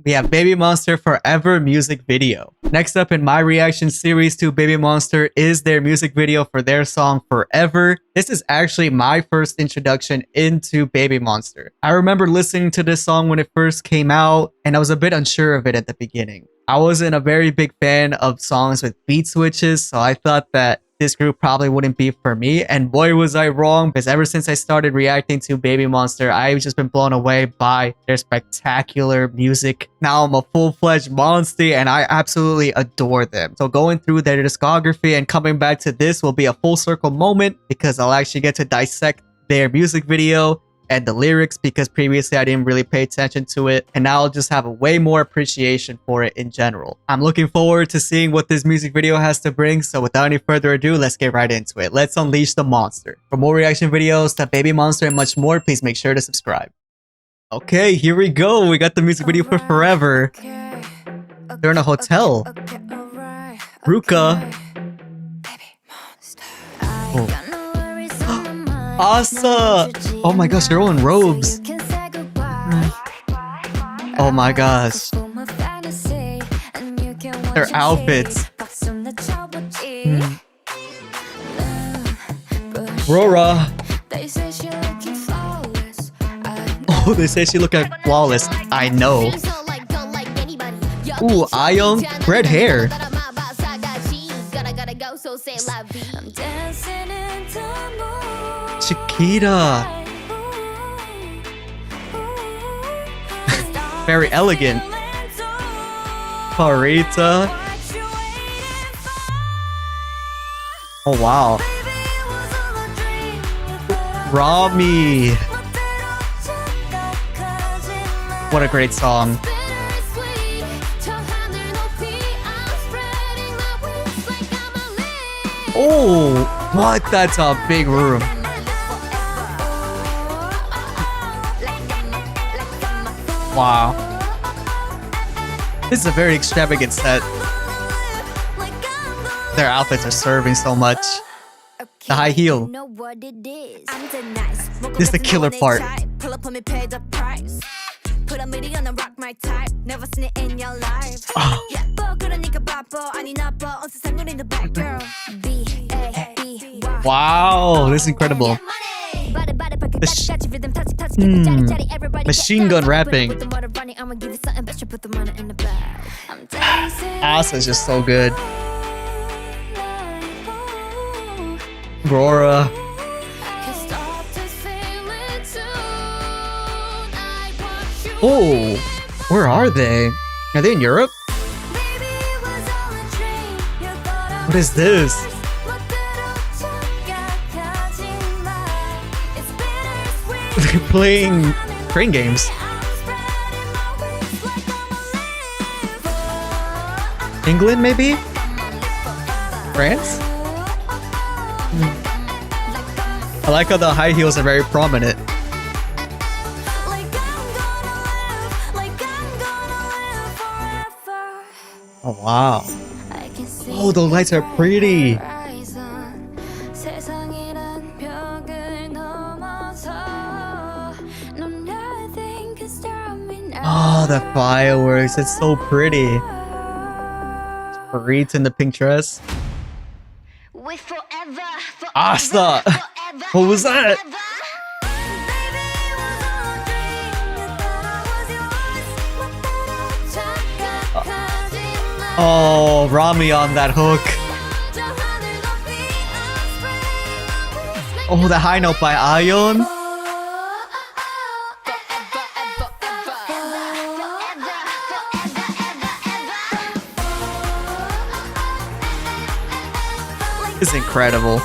we have Baby Monster Forever music video. Next up in my reaction series to Baby Monster is their music video for their song Forever. This is actually my first introduction into Baby Monster. I remember listening to this song when it first came out, and I was a bit unsure of it at the beginning. I wasn't a very big fan of songs with beat switches, so I thought that this group probably wouldn't be for me, and boy was I wrong, because ever since I started reacting to Baby Monster, I've just been blown away by their spectacular music. Now I'm a full-fledged monster and I absolutely adore them. So going through their discography and coming back to this will be a full circle moment, because I'll actually get to dissect their music video and the lyrics, because previously I didn't really pay attention to it, and now I'll just have a way more appreciation for it in general. I'm looking forward to seeing what this music video has to bring, so without any further ado, let's get right into it. Let's unleash the monster. For more reaction videos to Baby Monster and much more, please make sure to subscribe. Okay, here we go. We got the music video for Forever. They're in a hotel. Ruka. Oh. Asa! Oh my gosh, they're all in robes. Oh my gosh. Their outfits. Rora. Oh, they say she look like flawless. I know. Ooh, Ion. Red hair. Chiquita. Very elegant. Parita. Oh wow. Rami. What a great song. Oh, what? That's a big room. Wow. This is a very extravagant set. Their outfits are serving so much. The high heel. This is the killer part. Oh. Wow, this is incredible. Machine gun rapping. Asa's just so good. Aurora. Oh, where are they? Are they in Europe? What is this? They're playing train games. England, maybe? France? I like how the high heels are very prominent. Oh wow. Oh, the lights are pretty. Oh, the fireworks. It's so pretty. Reeds in the pink dress. Asa! What was that? Oh, Rami on that hook. Oh, the high note by Ion. This is incredible.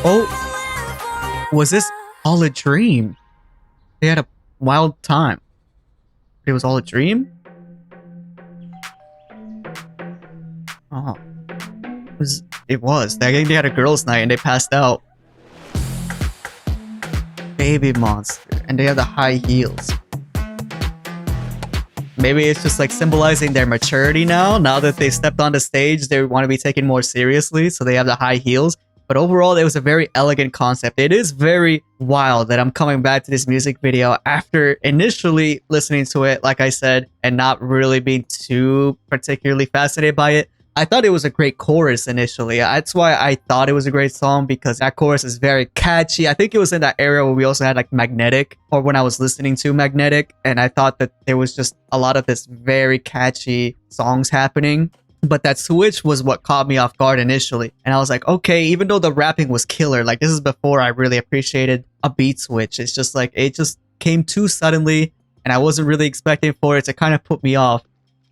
Oh, was this all a dream? They had a wild time. It was all a dream? Oh. It was. I think they had a girls' night and they passed out. Baby Monster. And they have the high heels. Maybe it's just like symbolizing their maturity now. Now that they stepped on the stage, they want to be taken more seriously. So they have the high heels. But overall, it was a very elegant concept. It is very wild that I'm coming back to this music video after initially listening to it, like I said, and not really being too particularly fascinated by it. I thought it was a great chorus initially. That's why I thought it was a great song, because that chorus is very catchy. I think it was in that era where we also had like Magnetic, or when I was listening to Magnetic, and I thought that there was just a lot of this very catchy songs happening. But that switch was what caught me off guard initially. And I was like, okay, even though the rapping was killer, like this is before I really appreciated a beat switch. It's just like, it just came too suddenly and I wasn't really expecting for it to kind of put me off.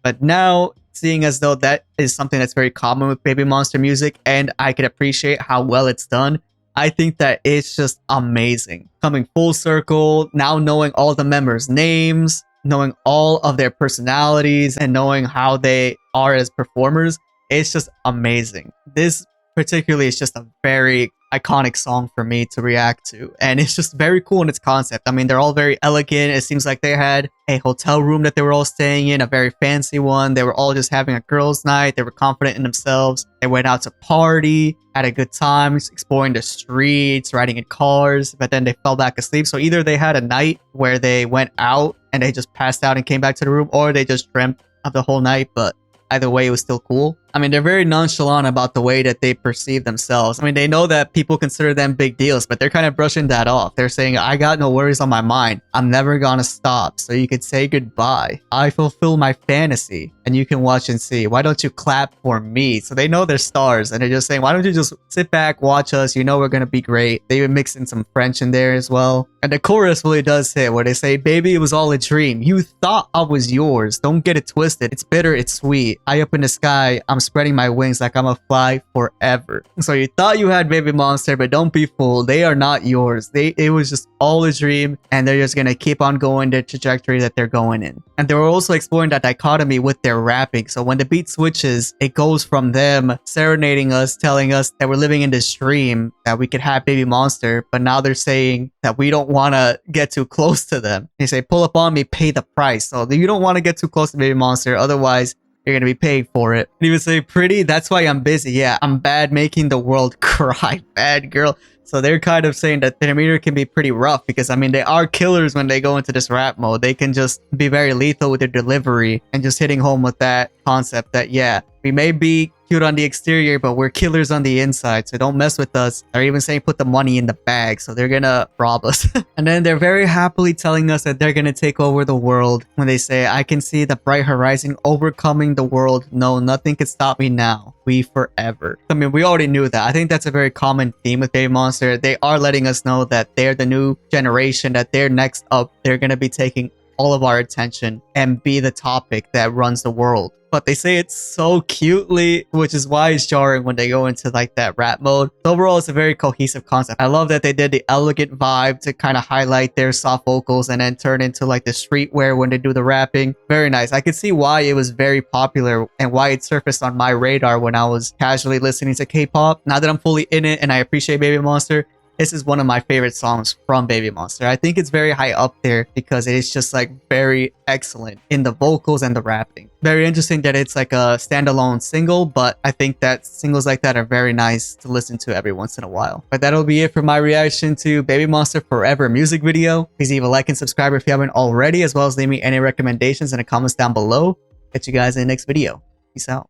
But now, seeing as though that is something that's very common with Baby Monster music and I can appreciate how well it's done, I think that it's just amazing. Coming full circle, now knowing all the members' names, knowing all of their personalities, and knowing how they are as performers, it's just amazing. This particularly is just a very iconic song for me to react to, and it's just very cool in its concept. I mean, they're all very elegant. It seems like they had a hotel room that they were all staying in, a very fancy one. They were all just having a girls' night. They were confident in themselves. They went out to party, had a good time, exploring the streets, riding in cars, but then they fell back asleep. So either they had a night where they went out and they just passed out and came back to the room, or they just dreamt of the whole night, but either way, it was still cool. I mean, they're very nonchalant about the way that they perceive themselves. I mean, they know that people consider them big deals, but they're kind of brushing that off. They're saying, I got no worries on my mind. I'm never gonna stop. So you could say goodbye. I fulfill my fantasy and you can watch and see. Why don't you clap for me? So they know they're stars and they're just saying, why don't you just sit back, watch us? You know we're gonna be great. They even mix in some French in there as well. And the chorus really does hit where they say, baby, it was all a dream. You thought I was yours. Don't get it twisted. It's bitter, it's sweet. High up in the sky, I'm spreading my wings like I'm a fly forever. So you thought you had Baby Monster, but don't be fooled. They are not yours. It was just all a dream, and they're just gonna keep on going the trajectory that they're going in. And they were also exploring that dichotomy with their rapping. So when the beat switches, it goes from them serenading us, telling us that we're living in this dream, that we could have Baby Monster, but now they're saying that we don't want to get too close to them. They say, pull up on me, pay the price. So you don't want to get too close to Baby Monster, otherwise you're gonna be paying for it. And he would say, pretty, that's why I'm busy. Yeah, I'm bad making the world cry. Bad girl. So they're kind of saying that Thematic can be pretty rough, because I mean, they are killers when they go into this rap mode. They can just be very lethal with their delivery and just hitting home with that concept that, yeah, we may be cute on the exterior, but we're killers on the inside, so don't mess with us. They're even saying put the money in the bag, so they're gonna rob us. And then they're very happily telling us that they're gonna take over the world when they say, I can see the bright horizon overcoming the world. No, nothing can stop me now. We forever. I mean, we already knew that. I think that's a very common theme with Baby Monster. They are letting us know that they're the new generation, that they're next up. They're gonna be taking all of our attention and be the topic that runs the world. But they say it so cutely, which is why it's jarring when they go into like that rap mode. Overall, it's a very cohesive concept. I love that they did the elegant vibe to kind of highlight their soft vocals and then turn into like the streetwear when they do the rapping. Very nice. I could see why it was very popular and why it surfaced on my radar when I was casually listening to K-pop. Now that I'm fully in it and I appreciate Baby Monster, this is one of my favorite songs from Baby Monster. I think it's very high up there because it is just like very excellent in the vocals and the rapping. Very interesting that it's like a standalone single, but I think that singles like that are very nice to listen to every once in a while. But that'll be it for my reaction to Baby Monster Forever music video. Please leave a like and subscribe if you haven't already, as well as leave me any recommendations in the comments down below. Catch you guys in the next video. Peace out.